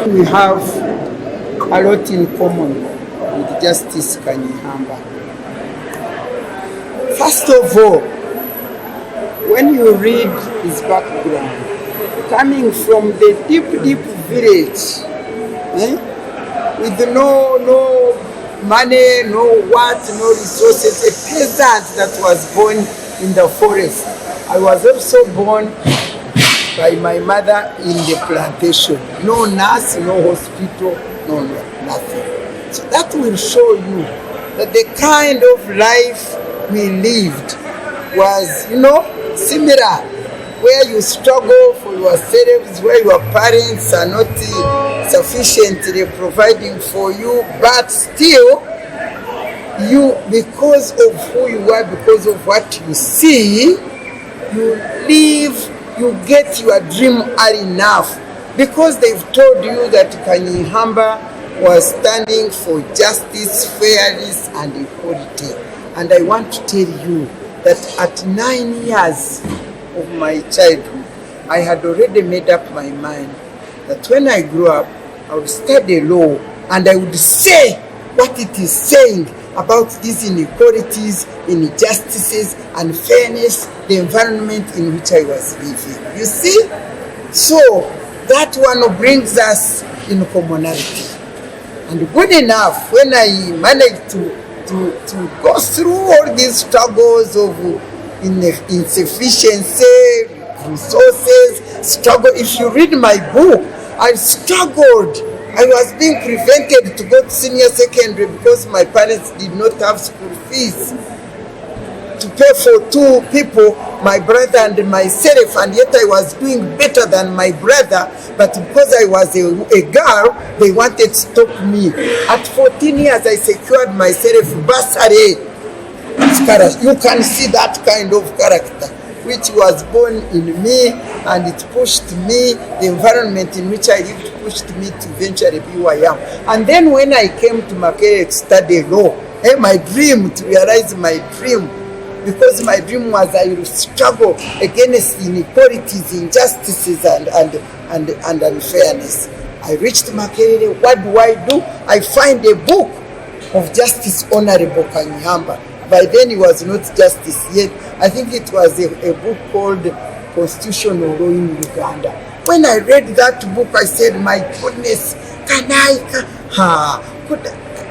We have a lot in common with Justice Kanyihamba. First of all, when you read his background, coming from the deep village, with no money, no resources, a peasant that was born in the forest. I was also born by my mother in the plantation. No nurse, no hospital, no nothing. So that will show you that the kind of life we lived was, similar, where you struggle for yourselves, where your parents are not sufficiently providing for you, but still, you, because of who you are, because of what you see, you live. You get your dream early enough, because they've told you that Kanyihamba was standing for justice, fairness, and equality. And I want to tell you that at 9 years of my childhood, I had already made up my mind that when I grew up, I would study law and I would say what it is saying about these inequalities, injustices, and fairness, the environment in which I was living. You see? So that one brings us in commonality. And good enough, when I managed to go through all these struggles of insufficiency, resources, struggle. If you read my book, I struggled. I was being prevented to go to senior secondary because my parents did not have school fees to pay for two people, my brother and myself, and yet I was doing better than my brother, but because I was a girl, they wanted to stop me. At 14 years, I secured myself bursary. You can see that kind of character which was born in me, and it pushed me, the environment in which I lived pushed me to eventually be who I am. And then when I came to Makerere to study law, my dream, to realize my dream, because my dream was I would struggle against inequalities, injustices, and unfairness. I reached Makerere. What do? I find a book of Justice Honorable Kanyihamba. By then he was not justice yet. I think it was a book called Constitutional Law in Uganda. When I read that book, I said, my goodness,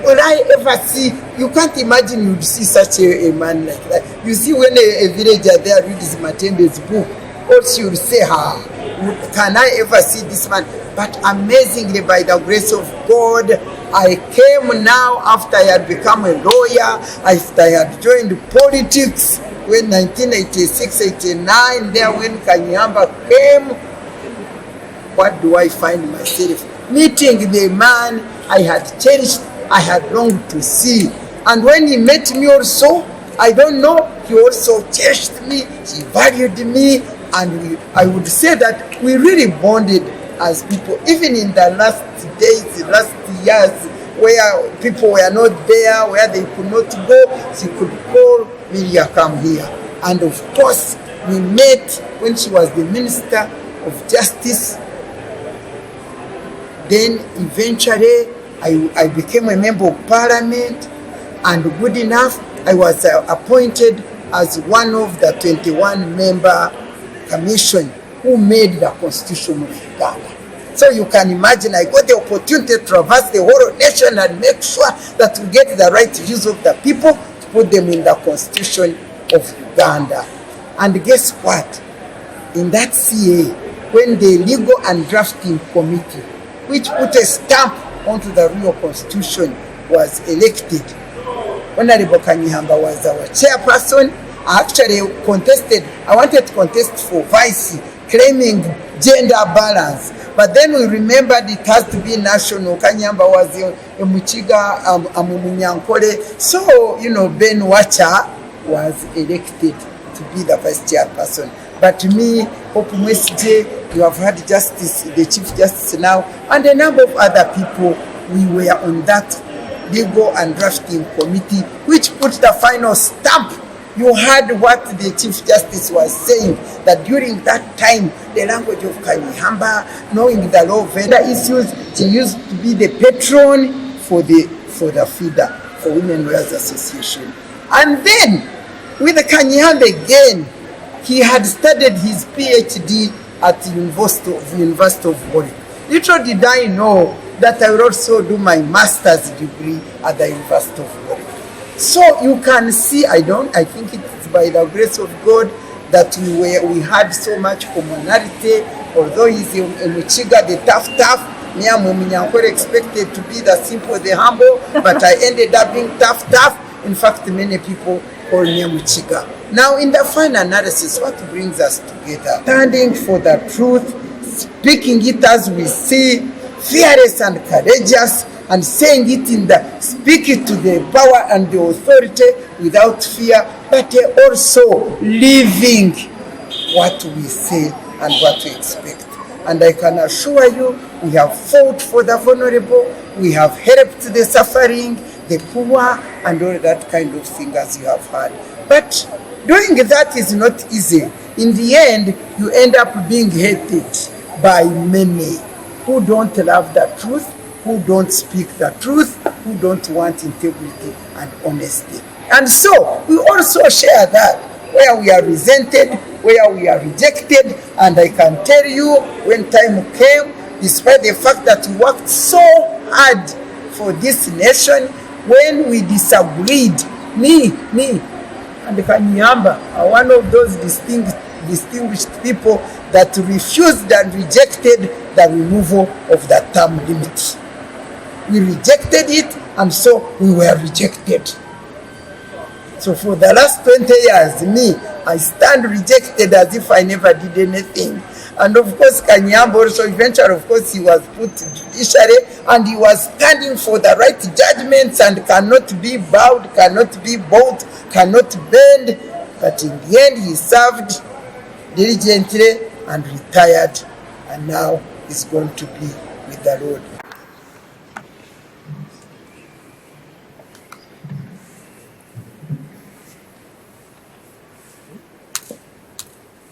will I ever see? You can't imagine you'd see such a man like that. You see, when a villager there reads Matembe's book, also you'll say, can I ever see this man? But amazingly, by the grace of God, I came now after I had become a lawyer, after I had joined politics, when 1986-89, there when Kanyihamba came. What do I find myself? Meeting the man I had cherished, I had longed to see. And when he met me also, I don't know, he also cherished me, he valued me, and I would say that we really bonded as people, even in the last days, last years, where people were not there, where they could not go, she could call Miria, come here. And of course, we met when she was the Minister of Justice. Then eventually, I became a member of Parliament, and good enough, I was appointed as one of the 21-member commission who made the Constitution of Uganda. So you can imagine, I got the opportunity to traverse the whole nation and make sure that we get the right views of the people to put them in the Constitution of Uganda. And guess what? In that CA, when the Legal and Drafting Committee, which put a stamp onto the real constitution, was elected, Honorable Kanyihamba was our chairperson. I actually contested, I wanted to contest for vice, claiming gender balance. But then we remembered it has to be national. Kanyihamba was a Muchiga, Amumunyankole. So, Ben Wacha was elected to be the vice chairperson. But me, Hope Mwesije, you have had Justice, the Chief Justice now, and a number of other people, we were on that Legal and Drafting Committee, which put the final stamp. You heard what the Chief Justice was saying, that during that time, the language of Kanyihamba, knowing the law of gender issues, she used to be the patron for the FIDA, for Women Lawyers Association. And then, with Kanyihamba again, he had studied his PhD at the University of Warwick. Little did I know that I would also do my master's degree at the University of Warwick. So you can see, I think it's by the grace of God that we had so much commonality. Although he's a Muchiga, the tough, me and Mumunyankore expected to be the simple, the humble, but I ended up being tough. In fact, many people call me Muchiga. Now, in the final analysis, what brings us together? Standing for the truth, speaking it as we see, fearless and courageous, and saying it speak it to the power and the authority without fear, but also living what we say and what we expect. And I can assure you, we have fought for the vulnerable, we have helped the suffering, the poor, and all that kind of thing as you have heard. But doing that is not easy. In the end, you end up being hated by many who don't love the truth, who don't speak the truth, who don't want integrity and honesty. And so, we also share that, where we are resented, where we are rejected, and I can tell you, when time came, despite the fact that we worked so hard for this nation, when we disagreed, me, and Kanyihamba are one of those distinguished people that refused and rejected the removal of the term limit. We rejected it, and so we were rejected. So for the last 20 years, I stand rejected as if I never did anything. And of course, Kanyihamba also eventually, of course, he was put judiciary, and he was standing for the right judgments and cannot be bowed, cannot be bowed, cannot bend. But in the end, he served diligently and retired, and now is going to be with the Lord.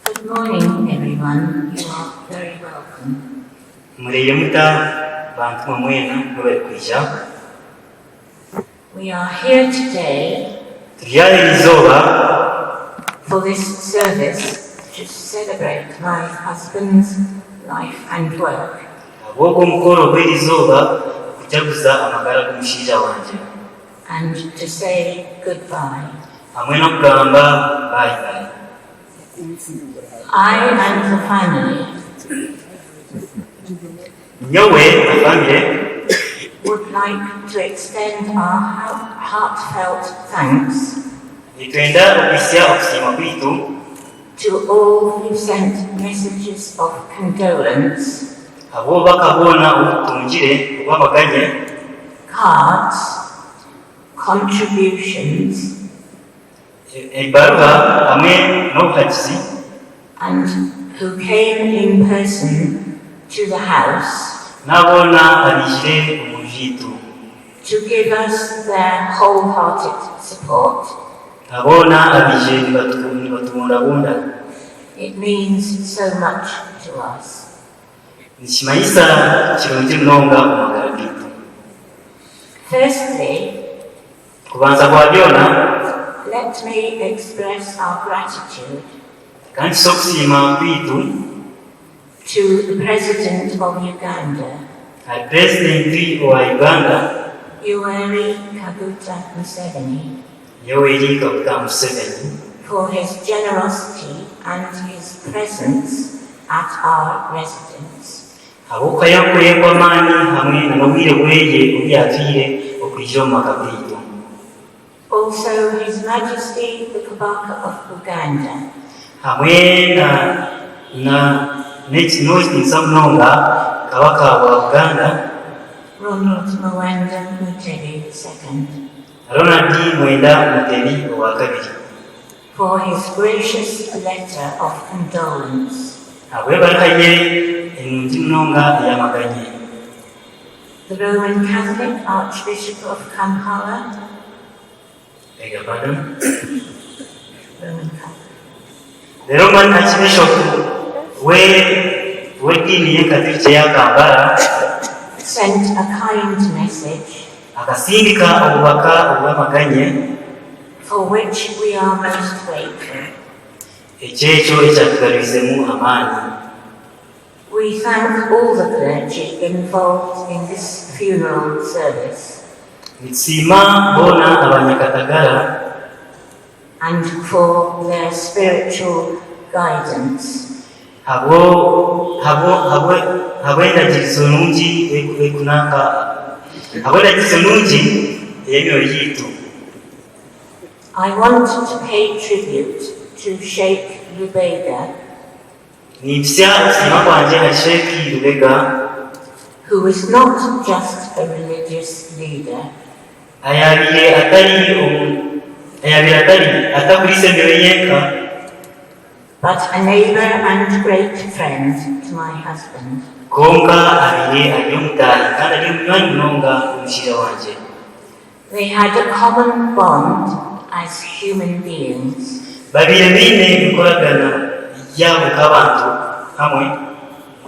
Good morning, everyone. You are very welcome. We are here today for this service to celebrate my husband's life and work. And to say goodbye. I and the family would like to extend our heartfelt thanks to all who sent messages of condolence, cards, contributions, and who came in person to the house to give us their wholehearted support. It means so much to us. Firstly, let me express our gratitude to the President of Uganda, Yoweri Kaguta Museveni, for his generosity and his presence at our residence. Habuka yakuye kwa mani hamwe na nobwire bweye ubyakire okwijjo makabito. Also His Majesty the Kabaka of Uganda. Hamwe na next Nsamunonga Kabaka wa Uganda. Ronald Mwenda Mutebi II. Ronald Mwenda Mutebi wa kabiri. For his gracious letter of condolence. The Roman Catholic Archbishop of Kampala. Roman Catholic. The Roman Archbishop Kampala sent a kind message. Akasindika obubaka obw'amaganye. For which we are most grateful. We thank all the clergy involved in this funeral service. And for their spiritual guidance. I want to pay tribute to Sheikh Lubega, who is not just a religious leader, but a neighbor and great friend to my husband. They had a common bond as human beings,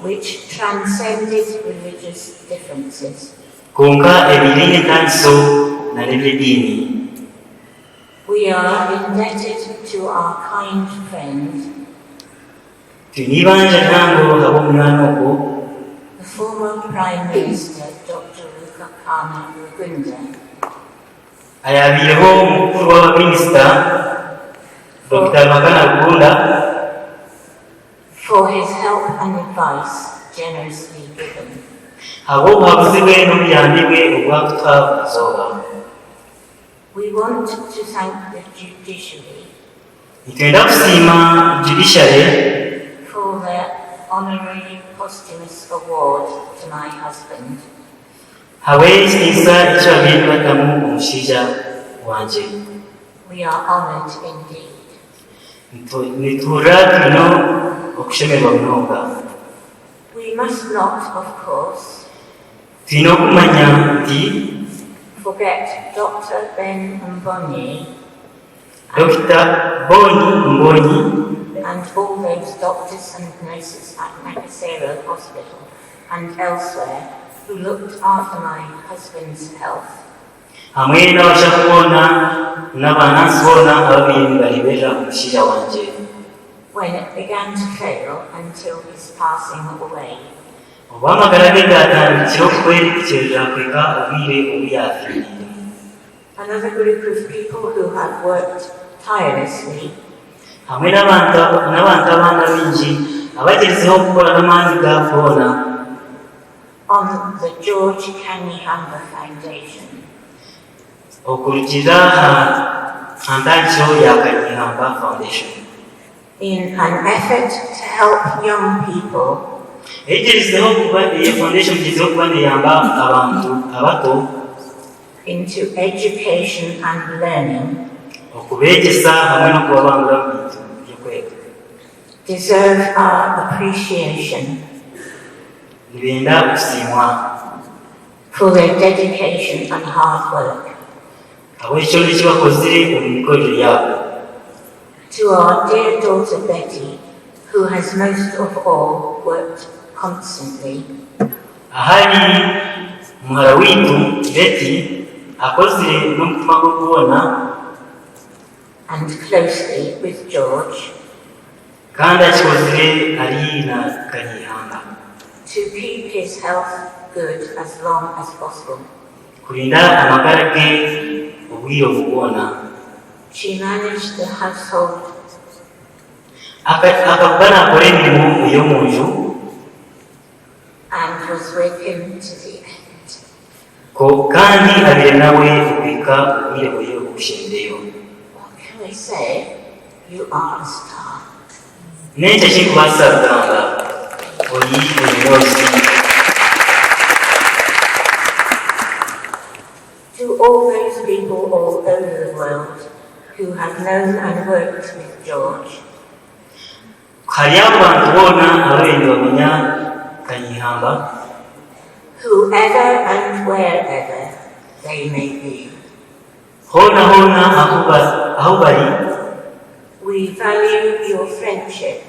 which transcended religious differences. We are indebted to our kind friend, the former Prime Minister Dr. Rukakana Rugunda, ayabiyeho umukuru w'abaminisita Dr. Makana Rugunda for his help and advice generously given. We want to thank the judiciary for their honorary posthumous award to my husband. We are honored indeed. We must not, of course, forget Dr. Ben Mbonyi and all those doctors and nurses at Nakasero Hospital and elsewhere who looked after my husband's health. When it began to fail until his passing away. Another group of people who have worked tirelessly on the George Kanyihamba Foundation. In an effort to help young people into education and learning, deserve our appreciation for their dedication and hard work. To our dear daughter Betty, who has most of all worked constantly, and closely with George, to keep his health good as long as possible. She managed the household akakugana akole emirimu ey'omu nju and was with him to the end. kandi abire nawe okuhika obwire bwe okushendeyo. What can we say? You are a star. N'ekyo kikubaasa kugamba oli omuloozi. To all those people all over the world who have known and worked with George, Hali abo bantu boona ababeera bamanya Kanyihamba, whoever and wherever they may be, hoona aho bali, we value your friendship,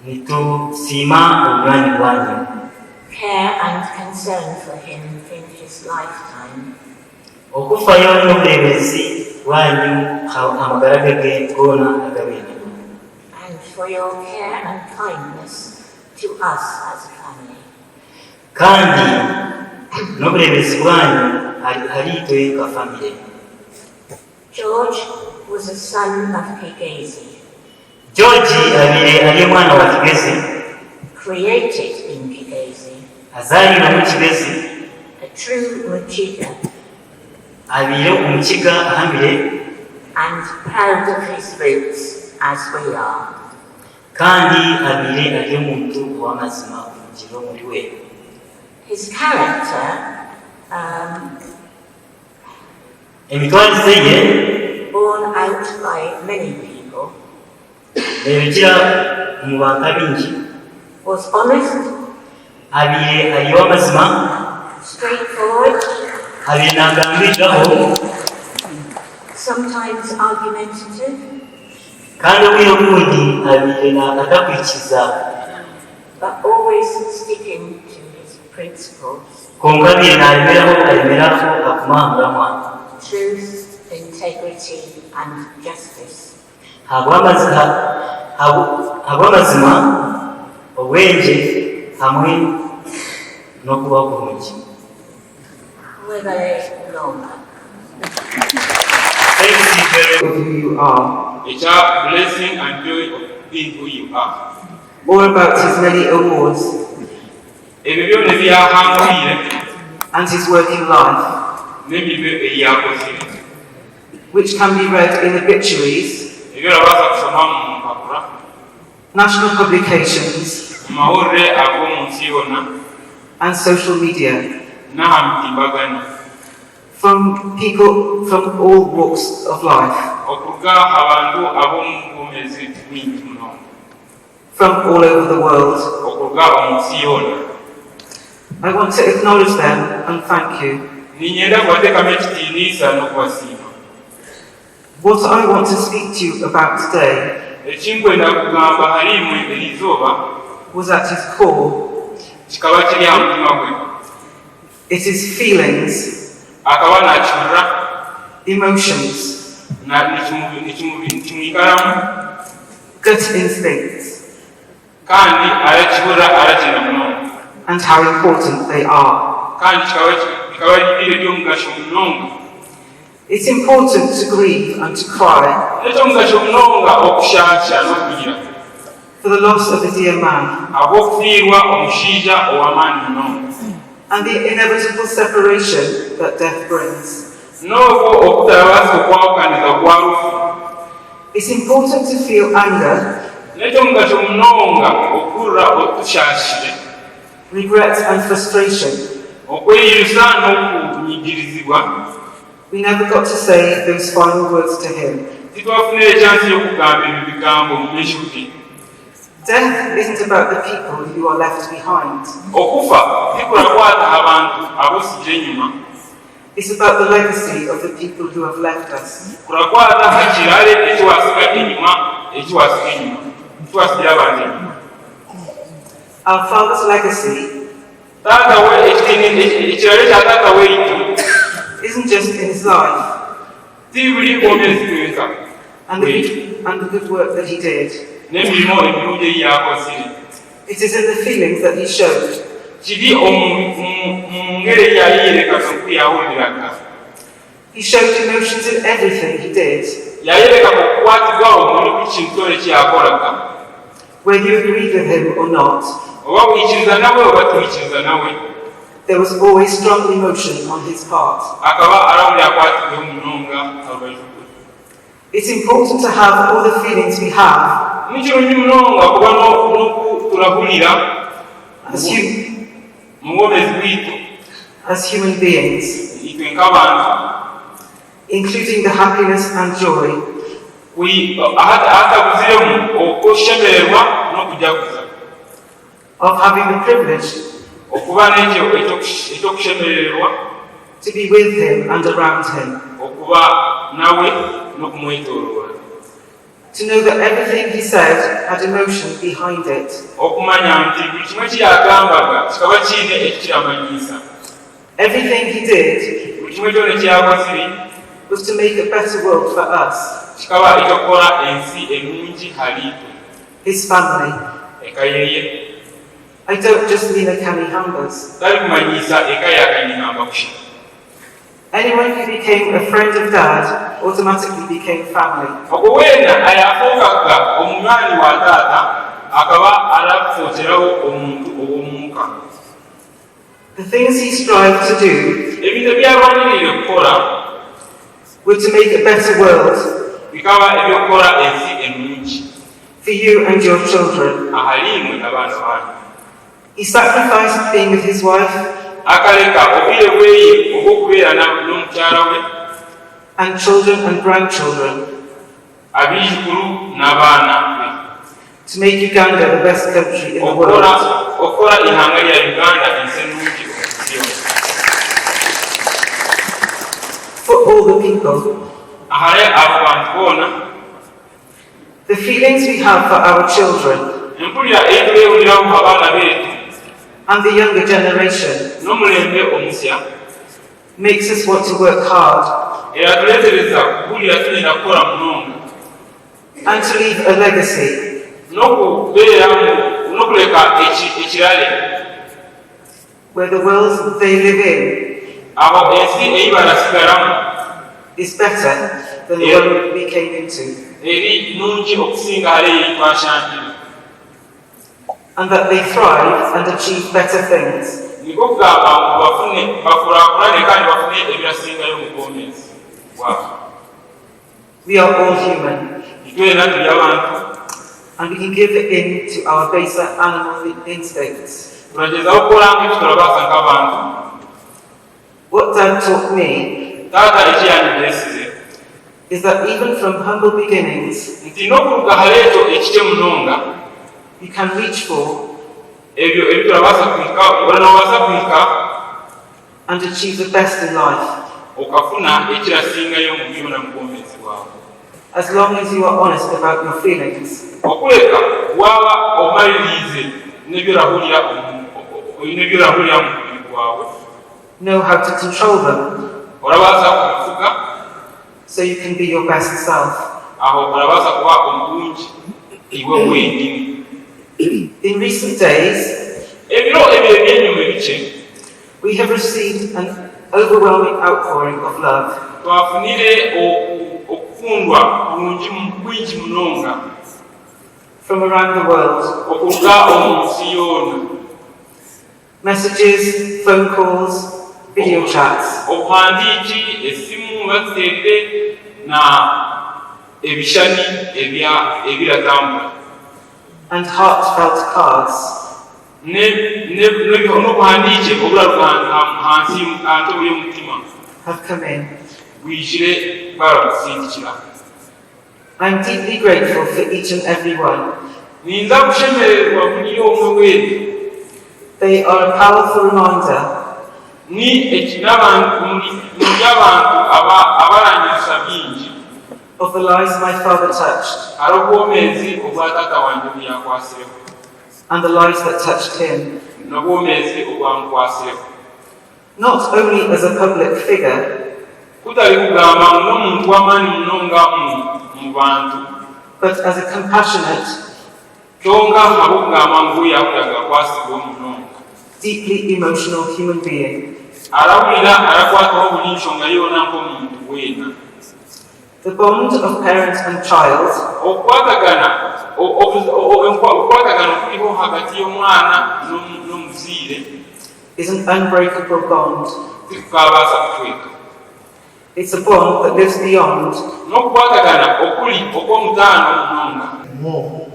nitusiima obunywanyi bwanyu, care and concern for him in his lifetime, okufayo n'obuleebezi bwanyu amagara ge goona agabeera, and for your care and kindness to us as a family. kandi n'obuleebezi bwanyu hali itwe nka famire. George was a son of Kigezi, George abire ali omwana wa Kigezi, created in Kigezi, azaalirwa mu Kigezi, a true Muchiga, abire omukiga ahambire, and proud of his roots as we are. kandi abire ali omuntu ow'amazima okugirira omuli we. His character, Emitwalize ye borne out by many people, ebikira mu bantu bingi, was honest, abire ali w'amazima, straightforward, abire n'agambiriraho, sometimes argumentative, kandi obwire obundi abire n'atakwikiriza, but always sticking to his principles: konka abire n'alemeraho akumahangama truth, integrity, and justice. habw'amazima, obwenje hamwe n'okuba kurungi. Whether they long. Thanks you very Of who you are, It's a blessing and joy of being who you are. all about his many awards Ebyo byonna byahangwire and his working life, n'emirimo eyakozire which can be read in obituaries, ebyo olabaasa kusoma mu mpapula national publications, mu mawulire ag'omu nsi yonna and social media n'ahamutimbagano from people from all walks of life, okuruga abantu ab'omu bwomezi bwingi muno from all over the world. okuruga omu nsi yonna. I want to acknowledge them and thank you. ninyenda kubateekamu ekitiiniisa n'okubasiima. What I want to speak to you about today Ekinkwenda kugamba halimu erizooba was at his core. kikaba kiri aha mutima gwe, It is feelings, akaba n'akihurira emotions, nekimuyigalamu gut instincts, kandi arakihurira arakyenda munonga, and how important they are. kandi bikaba bibire by'omugasho munonga. It's important to grieve and to cry Ekyomugasho munonga okushaasha n'okugira for the loss of a dear man ab'okufiirwa omushaija ow'amaanyi munonga, and the inevitable separation that death brings. n'okwo okutalabaasa okwawukaniza kwa lufu. It's important to feel anger, N'ekyomugasho munonga okuhurira okushaashire, regret and frustration. okweyisa n'okunyigirizibwa. We never got to say those final words to him. Titwafunire ekyansi y'okugamba ebyo bigambo mu mishuti. Death isn't about the people who are left behind. Okufa tikulakwata abantu ab'osiga enyuma, It's about the legacy of the people who have left us. kulakwata ekirale ekiwasiga enyuma, ekiwasigira abantu enyuma. Our father's legacy Taata we ekirale kya taata weitu isn't just in his life si buli bwomezi bwenka and the good work that he did. n'emirimu emirungi eyi yakozire, It is in the feelings that he showed. kiri mu ngeri yayiyereka n'okuyawuliraga. He showed emotions in everything he did. yayereka okukwatibwa omuntu ku kintu ekyakolaga whether you agreed with him or not. oba wiyikiriza nawe oba tuyikiriza nawe There was always strong emotion on his part. akaba alawuli akwatibwa omunonga alubaju lwe. It's important to have all the feelings we have nikirungi munonga kuba n'okutulabulira mu bwomezi bwitu as human beings, itwe nk'abantu including the happiness and joy ahatabuziremu okushemererwa n'okujaguza of having the privilege okuba n'ekyo ekyokushemererwa to be with him and around him, okuba nawe n'okumwetooloola to know that everything he said had emotion behind it, okumanya nti buli kimwe kyagambaga kikaba kiine ekikiramanyiisa everything he did buli kimwe kyona kyakozire was to make a better world for us, kikaba ekyokukola ensi ennungi haliitwe his family. eka yeye I don't just mean a canny hambers. tali kumanyiisa eka yakanyinamba kusha Anyone who became a friend of dad automatically became family. ogwo weena ayafuukaga omunywanyi wa taata akaba alakufookerawo omuntu ow'omuka The things he strived to do ebintu ebyalwanirire kukola were to make a better world bikaba ebyokukola ensi ennungi for you and your children. ahaliimwe abaana banyu He sacrificed being with his wife akaleka obwire bweye obw'okubeera n'omukyala we and children and grandchildren abiijukulu n'abaana be to make Uganda the best country in the world. okukola ihanga lya uganda ensi ennungi omusi yonna For all the people, ahale abo bantu boona the feelings we have for our children empulira eyitulewuliramu abaana beetu and the younger generation n'omulembe omusya makes us want to work hard era tuleetereza kuwulira tulina kukola munonga and to leave a legacy n'okuleka ekirale where the world they live in abo ensi eyi banasigalamu is better than the one we came into, eri nungi okusinga hale eyi twashangire and that they thrive and achieve better things. niko kugamba ngu bakulaakulane kandi bafune ebirasingayo mu bwomezi bwabwe We are all human, itwena tuli abantu and we can give in to our baser animal instincts. turagezaho okukola ng'ekitulabaasa nk'abantu What Dad taught me taata ekiyandireesize is that even from humble beginnings, nti n'okuluga hale ekyo ekite munonga you can reach for ebyo ebitulabaasa kuhika wala n'obaasa kuhika and achieve the best in life, okafuna ekirasingayo mu byona mu bwomezi bwawe as long as you are honest about your feelings. okuleka waba omalirize n'ebyolabulira mu mubiri gwawe Know how to control them olabaasa kubifuga so you can be your best self. aho olabaasa kuba omulungi iwe wenyini In recent days, ebiro ebyo ebyenyuma ebice we have received an overwhelming outpouring of love twafunire okukundwa kwingi munonga from around the world. okuluga omu nsi yoona Messages, phone calls, video chats. obuhandiiki essimu baziteedde na ebishani ebiratambula and heartfelt cards. n'obuhandiike obulaluka hansi ntobo y'omutima Have come in. buyisire barakusindikira I'm deeply grateful for each and every one. ninza kushemererwa buli omwe weeri They are a powerful reminder muli abantu abalangirisa bingi of the lives my father touched al'obwomezi obwa taata wange bweyankwasireho and the lives that touched him, n'obwomezi obwankwasireho not only as a public figure, kutali kugamba n'omuntu w'amaanyi munonga mu bantu but as a compassionate, kyonga habokugamba ngu yawulaga akwasibwa omunonga deeply emotional human being. alawulira alakwataho buli nsonga yoona nk'omuntu weena The bond of parent and child okwatagana okuliho hagati y'omwana n'omuzaire is an unbreakable bond. tikukabaasa kutweka. It's a bond that lives beyond N'okukwatagana okuli okw'omutaano omunonga. More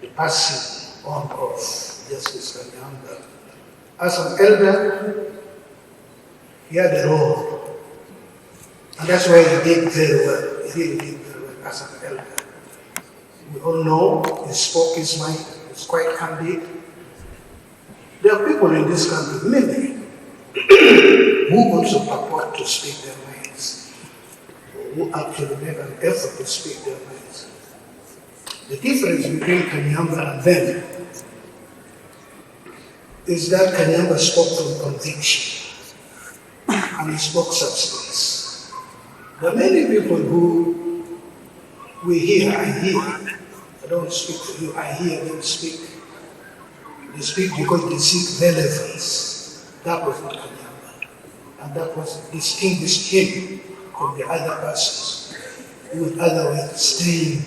the passing on of Justice Kanyanga. As an elder, he had a role. And that's why he did very well. He really did very well as an elder. We all know he spoke his mind, he's quite candid. There are people in this country, many, who also purport to speak their minds, who actually make an effort to speak their minds. The difference between Kanyanga and them is that Kanyanga spoke from conviction and he spoke substance. There are many people who we hear, I don't speak for you, I hear them speak. They speak because they seek relevance. That was not Kanyanga. And that was distinguished him from the other persons who would otherwise stay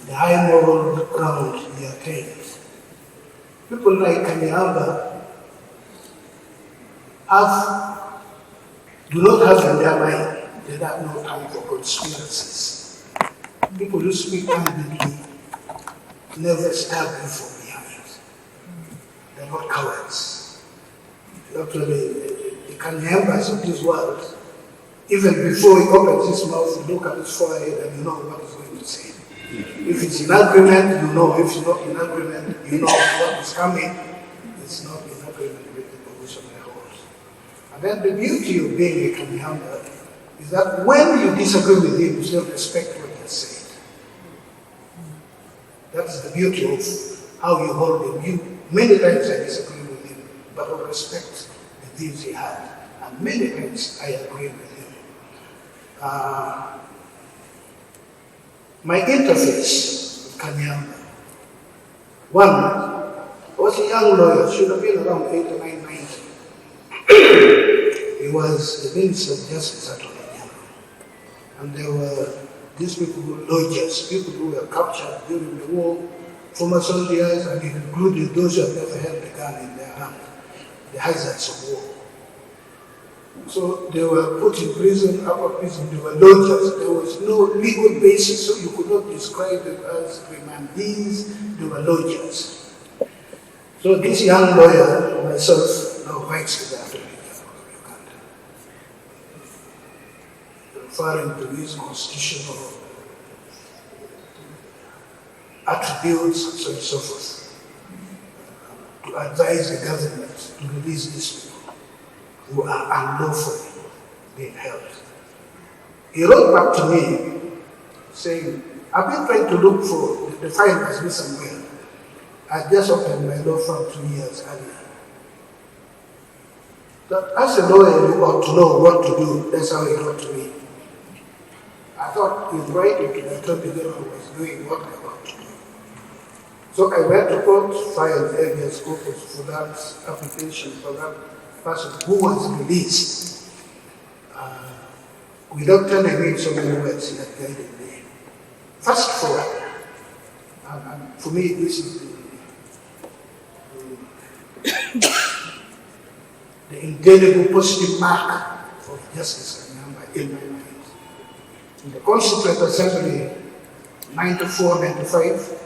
the high moral ground he attained. People like Kanyanga do not have in their mind, they have no time for conspiracies. People who speak candidly never stab you from behind. They're not cowards. Actually, the Kanyangas of this world, even before he opens his mouth, you look at his forehead and you know what he's going to say. If it's in agreement, you know. If it's not in agreement, you know what is coming. It's not in agreement with the position he holds. And then the beauty of being a Kanyanga is that when you disagree with him, you still respect what he said. That's the beauty of how you hold him. Many times I disagree with him, but I respect the views he had. And many times I agree with him. My interface with Kanyanga. One, I was a young lawyer, should have been around 89, 90. He was the Minister of Justice at Kenya. And there were these people who were lawyers, people who were captured during the war, former soldiers, and including those who have never held a gun in their hand, the hazards of war. So they were put in prison, out of prison, they were lawyers. There was no legal basis, so you could not describe them as remandees, they were lawyers. So this young lawyer, myself, now writes to the African Government of Uganda, referring to his constitutional attributes, so and so forth, to advise the government to release these people who are unlawfully being held. He wrote back to me saying, I've been trying to look for, the file must be somewhere. I just opened my law firm 2 years earlier. But as a lawyer, you ought to know what to do. That's how he wrote to me. I thought he's writing to the Attorney General was doing what I want to do. So I went to court, filed habeas corpus for that application for that person who was released. Without telling me so many words, he had guided me. Fast forward. And for me, this is the indelible positive mark of Justice Kanyanga in my mind. In the Constituent Assembly, 94, 95,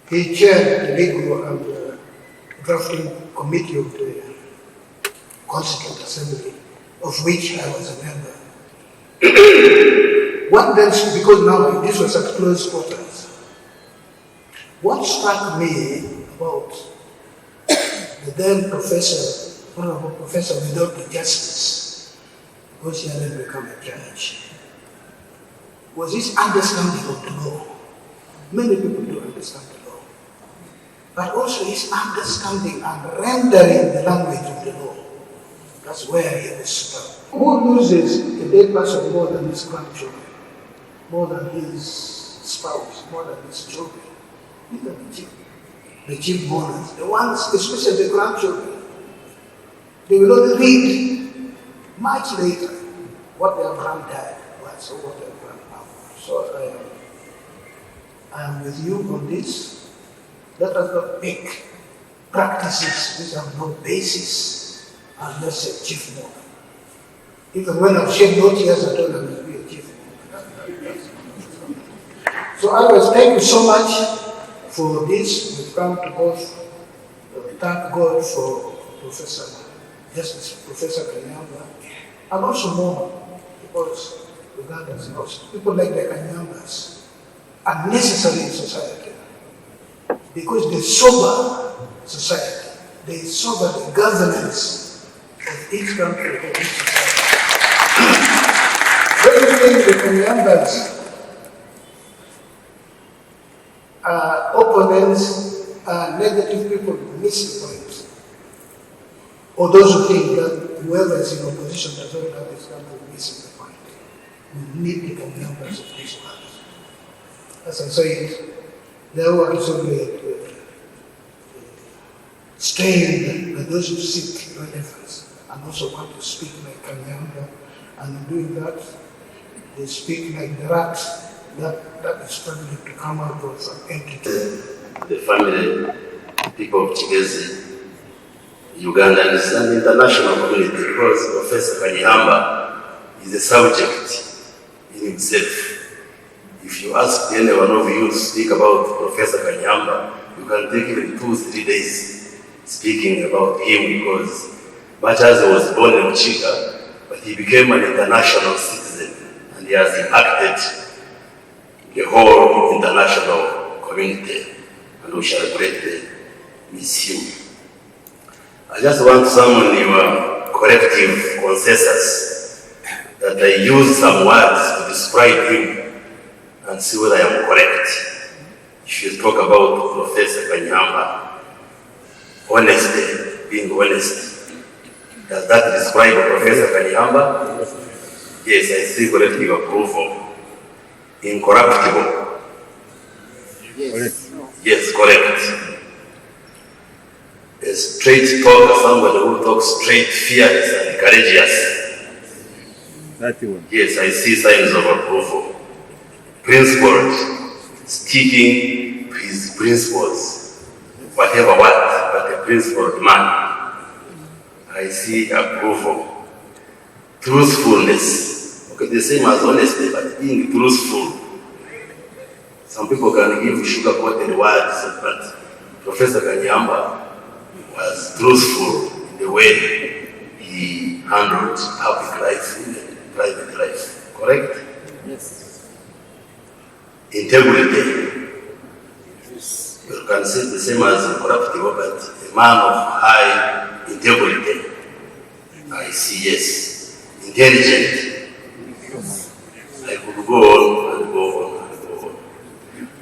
he chaired the legal and drafting committee of the Constituent Assembly, of which I was a member. What then, because now this was at close quarters, what struck me about the then professor, honorable professor without the justice, because he hadn't become a judge, was his understanding of the law. Many people do understand the law, but also his understanding and rendering the language of the law. That's where he was stuck. Who loses a dead person more than his grandchildren, more than his spouse, more than his children? These are the chief mourners, the ones, especially the grandchildren. They will only read much later what their granddad That's what I've done now. So I am with you on this. Let us not make practices which have no basis and let's say chief mourner. Even when I've shed no tears, I told them to be a chief mourner. So otherwise, thank you so much for this. We've come to both thank God for Professor Kanyamba, and also more, because regardless, people like the Kanyambas are necessary in society, because they sober society, they sober the governance of each country, of each society. When you think the Kanyambas opponents, negative people miss the point. Or those who think that whoever is in opposition does not have this country missing the point. We need the Kanyambas of this country. As I said, there were so strained by those who seek relevance and also want to speak like Kanyamba, and in doing that, they speak like the rat that is struggling to come out of some entity. The family, people of Chigezi, Uganda, and the international community, because Professor Kanyamba is a subject in himself. If you ask any one of you to speak about Professor Kanyamba, you can take even 2-3 days speaking about him, because much as he was born in Chiga, but he became an international citizen, and he has impacted the whole international community, and we shall greatly miss him. I just want some of your corrective consensus that I use some words to describe him and see whether I am correct. If you talk about Professor Kanyamba, honesty, being honest, does that describe Professor Kanyamba? Yes, I see collective approval. Incorruptible. Yes, correct. A straight talker, somebody who talks straight, fearless, and courageous. That one. Yes, I see signs of approval. Principled, sticking to his principles, whatever what, but a principled man. I see approval. Truthfulness. Okay, the same as honesty, but being truthful. Some people can give sugar-coated words, but Professor Kanyamba was truthful in the way he handled public life and private life. Correct? Yes. Integrity. Yes. You can say the same as incorruptible, but a man of high integrity. I see, yes. Intelligent. I could go on and go on and go on.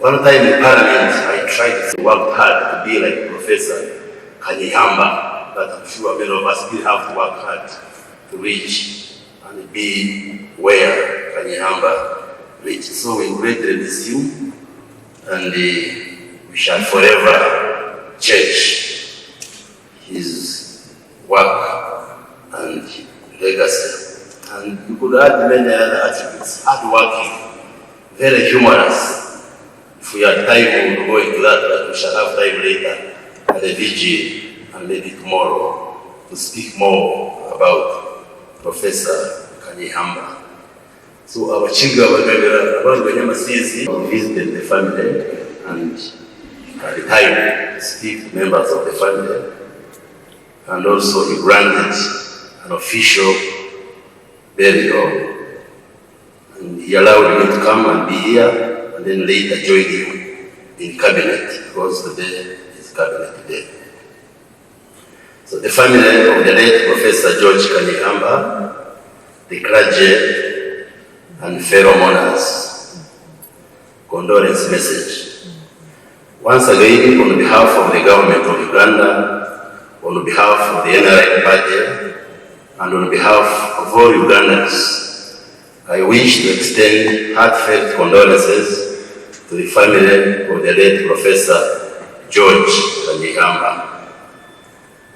One time in Parliament, I tried to work hard to be like Professor Kanyamba, but I'm sure many of us still have to work hard to reach and be where Kanyamba reached. So we greatly miss you, and we shall forever cherish his work and legacy. And you could add many other attributes: hardworking, very humorous. If we had time, we will go into that, but we shall have time later at the vigil and maybe tomorrow to speak more about Professor Kanyamba. So our children visited the family, and at the time speak to members of the family, and also he granted an official burial, and he allowed me to come and be here, and then later join him in cabinet, because today is cabinet day. So the family of the late Professor George Kanyamba, the clergy and fellow mourners, condolence message. Once again, on behalf of the government of Uganda, on behalf of the NRM party, and on behalf of all Ugandans, I wish to extend heartfelt condolences to the family of the late Professor George Kanyamba.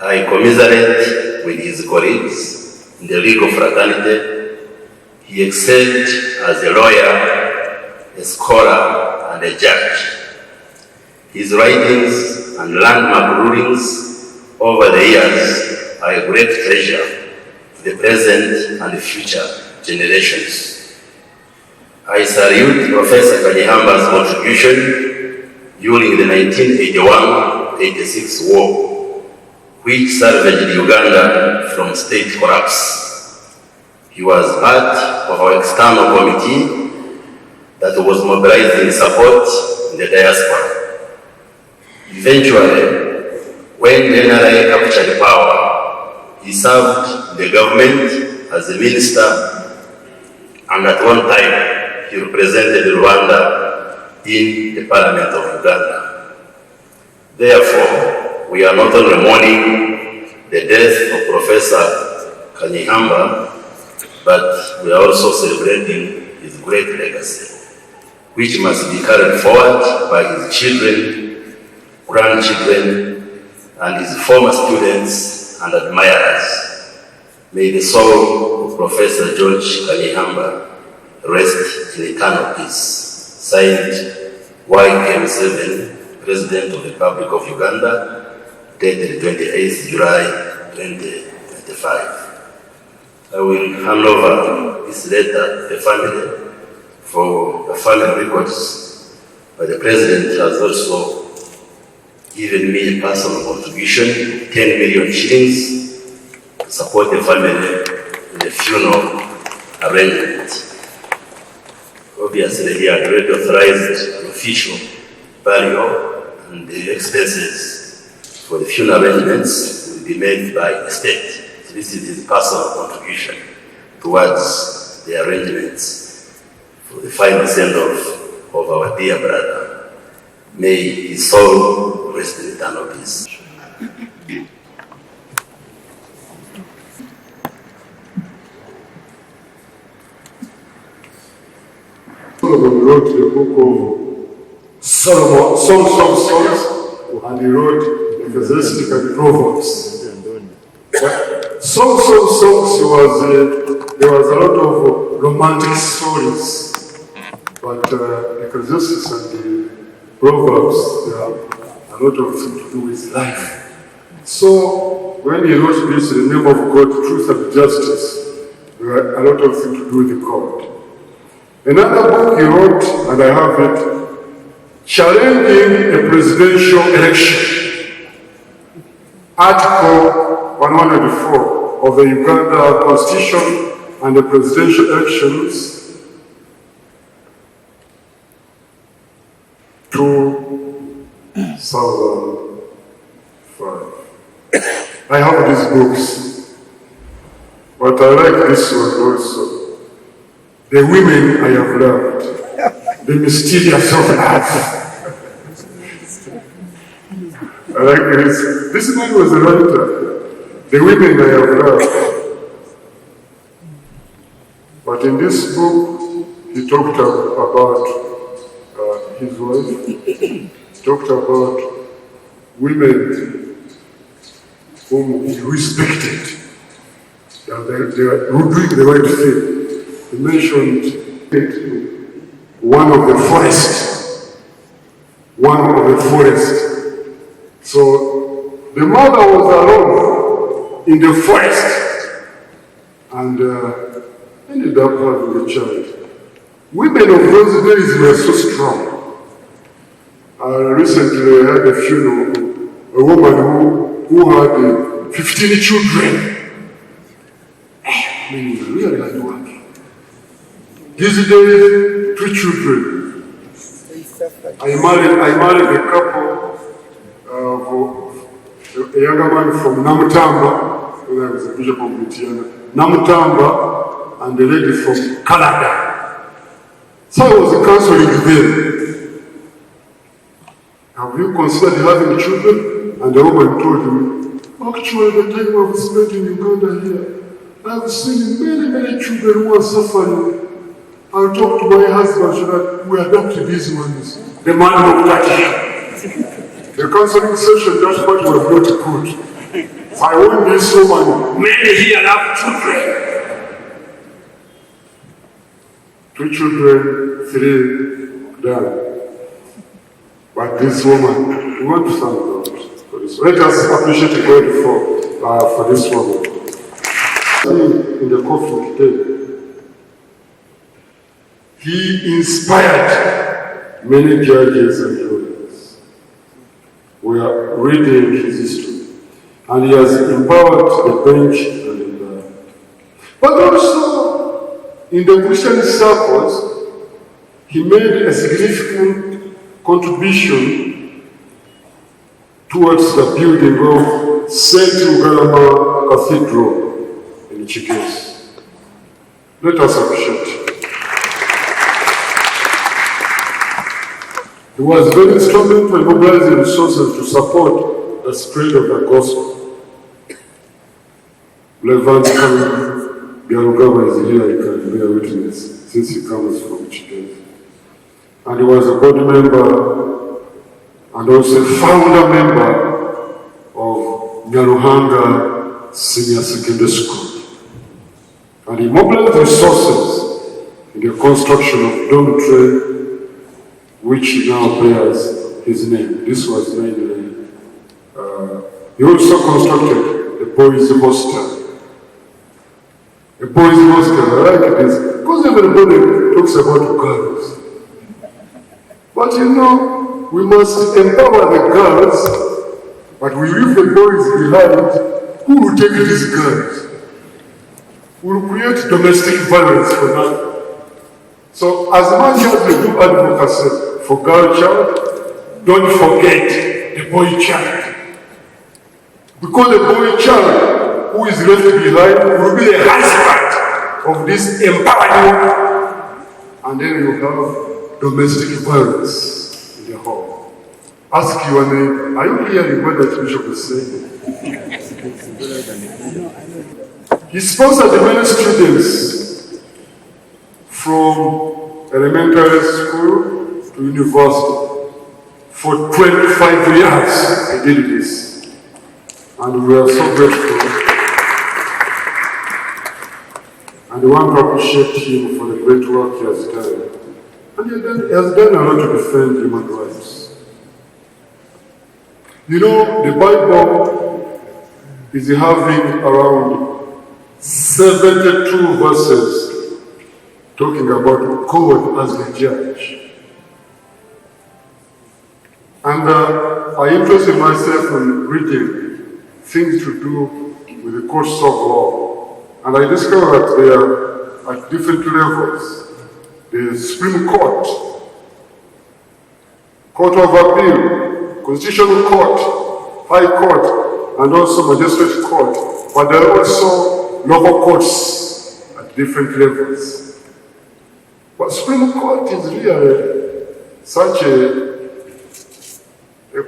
I commiserate with his colleagues in the legal fraternity, He excelled as a lawyer, a scholar, and a judge. His writings and landmark rulings over the years are a great treasure to the present and the future generations. I salute Professor Kanyihamba's contribution during the 1981-86 war, which salvaged Uganda from state collapse. He was part of our external committee that was mobilizing support in the diaspora. Eventually, when the NRA captured power, he served the government as a minister, and at one time he represented Rwanda in the Parliament of Uganda. Therefore, we are not only mourning the death of Professor Kanyihamba, but we are also celebrating his great legacy, which must be carried forward by his children, grandchildren, and his former students and admirers. May the soul of Professor George Kanyihamba rest in eternal peace. Signed, YM7, President of the Republic of Uganda, dated 28th July 2025. I will hand over this letter to the family for the family records, but the President has also given me a personal contribution, 10 million shillings, to support the family in the funeral arrangement. Obviously, he had already authorized an official burial, and the expenses for the funeral arrangements will be made by the state. So this is his personal contribution towards the arrangements for the final send-off of our dear brother. May his soul rest in eternal peace. Solomon wrote the book of Solomon, Songs of Songs, and he wrote Ecclesiastic and Proverbs. Songs of Songs there was a lot of romantic stories, but Ecclesiastes and the Proverbs, there are a lot of things to do with life. So when he wrote this, in the name of God, truth and justice, there are a lot of things to do with God. Another book he wrote, and I have it, Challenging a Presidential Election. Article 104 of the Uganda Constitution and the Presidential Elections 2005. I have these books, but I like this one also. The Women I Have Loved, The Mysterious of Life. I like this. This man was a writer. The Women I Have Loved. But in this book, he talked about his wife. He talked about women whom he respected. They were doing the right thing. He mentioned one of the forest. So the mother was alone in the forest and ended up having a child. Women of those days were so strong. Recently I had a funeral, a woman who had 15 children. Really hard working. These days, 2 children. I married a couple, a younger man from Namutamba, when I was a bishop of Mutiana, Namutamba, and a lady from Canada. So I was counseling them. Have you considered having children? And the woman told me, actually, the time I was spent in Uganda here, I've seen many children who are suffering. I'll talk to my husband so that we adopt these ones. The man looked at him. The counseling session, that's what was not good. I want this woman, many here have children. 2 children, 3 done. But this woman, we want to thank God for this. Let us appreciate God for this woman. In the coffin today, he inspired many judges and lawyers. We are reading his history, and he has empowered the bench and the bar. But also, in the Christian circles, he made a significant contribution towards the building of St. Ugalama Cathedral in Chikes. Let us appreciate. He was very instrumental in mobilizing resources to support the spread of the gospel. Reverend Biarugaba is here, he can bear witness, since he comes from Chikes. And he was a board member and also a founder member of Nyaruhanga Senior Secondary School. And he mobilized resources in the construction of dormitory, which now bears his name. This was mainly, he also constructed a boys' hostel. A boys' hostel, I like this, because everybody talks about girls. But you know, we must empower the girls, but we leave the boys behind. Who will take these girls? We will create domestic violence for them. So as much as we do advocacy for girl child, don't forget the boy child. Because the boy child who is left behind will be the husband of this empowered woman. And then you have domestic violence in the home. Ask your neighbor, are you hearing what the Bishop is saying? He sponsored many students from elementary school to university. For 25 years he did this. And we are so grateful. And we want to appreciate him for the great work he has done. And he has done a lot to defend human rights. You know, the Bible is having around 72 verses talking about God as the judge. And I interested myself in reading things to do with the courts of law. And I discovered that they are at different levels. The Supreme Court, Court of Appeal, Constitutional Court, High Court, and also Magistrate Court. But there are also local courts at different levels. But Supreme Court is really such a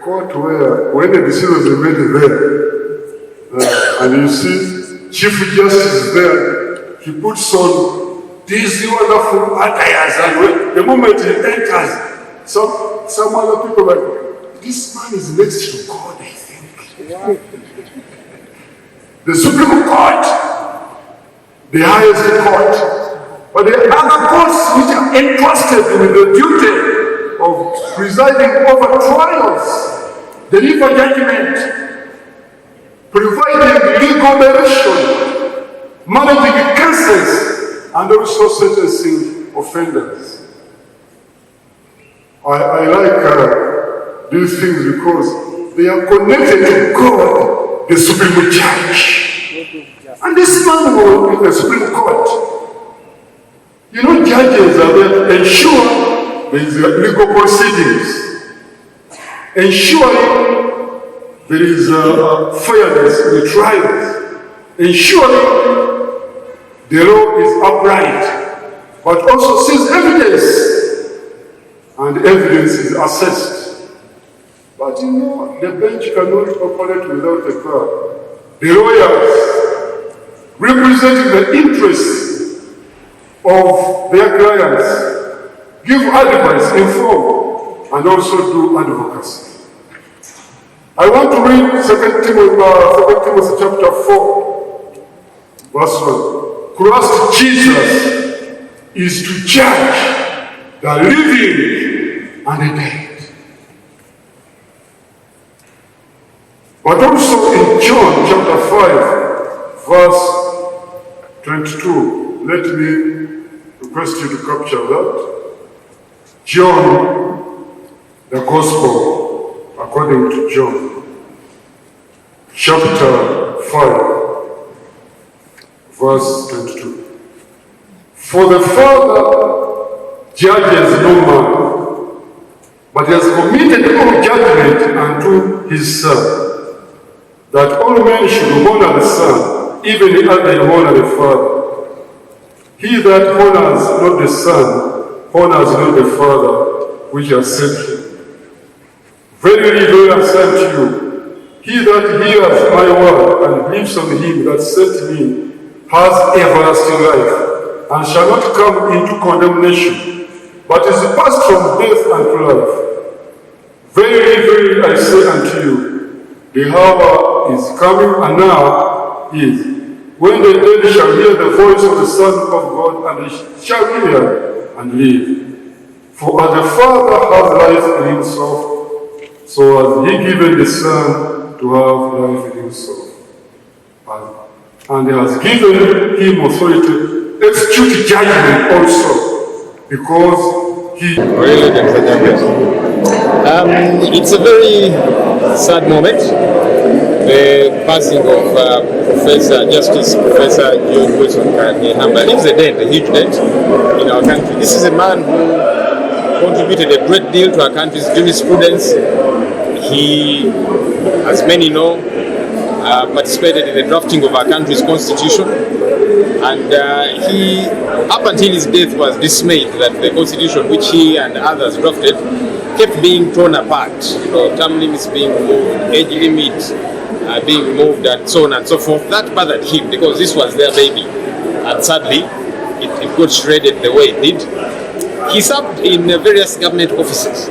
court where when the decisions are made there, and you see Chief Justice there, he puts on these wonderful attires, and the moment he enters, some other people are like, this man is next to God, I think. Yeah. The Supreme Court, the highest court, but there are other courts which are entrusted with the duty of presiding over trials, deliver judgment, providing legal direction, managing cases, and also sentencing offenders. I like these things because they are connected to God, the Supreme Judge. And this man will be the Supreme Court. You know, judges are there to ensure there is legal proceedings, ensuring there is fairness in the trials, ensuring the law is upright, but also sees evidence, and evidence is assessed. But you know, the bench cannot operate without a crowd. The lawyers, representing the interests of their clients, give advice, inform, and also do advocacy. I want to read 2 Timothy chapter 4, verse 1. Christ Jesus is to judge the living and the dead. But also in John chapter 5, verse 22, let me request you to capture that. John, the Gospel according to John, chapter 5, verse 22. For the Father judges no man, but has committed all judgment unto his Son, that all men should honor the Son, even as they honor the Father. He that honors not the Son, honors not the Father which has sent him. Verily, verily, I say unto you, he that hears my word and believes on him that sent me has everlasting life, and shall not come into condemnation, but is passed from death unto life. Verily, verily, I say unto you, the hour is coming, and now is, when the dead shall hear the voice of the Son of God, and they shall hear and live. For as the Father has life in himself, so has he given the Son to have life in himself. And he has given him authority to execute judgment also, because he... It's a very sad moment, the passing of Professor John Wilson Kanyehamba. Leaves a debt, a huge debt in our country. This is a man who contributed a great deal to our country's jurisprudence. He, as many know, participated in the drafting of our country's constitution, and he, up until his death, was dismayed that the constitution which he and others drafted kept being torn apart. Term limits being moved, age limit being moved, and so on and so forth. That bothered him because this was their baby, and sadly it got shredded the way it did. He served in various government offices.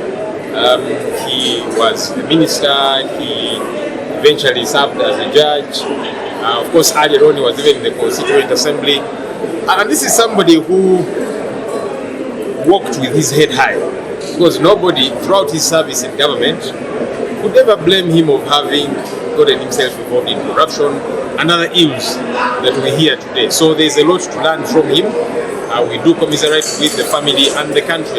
He was a minister. He eventually served as a judge. Of course, earlier on he was even in the Constituent Assembly. And this is somebody who walked with his head high, because nobody throughout his service in government could ever blame him of having gotten himself involved in corruption and other ills that we hear today. So there's a lot to learn from him. We do commiserate with the family and the country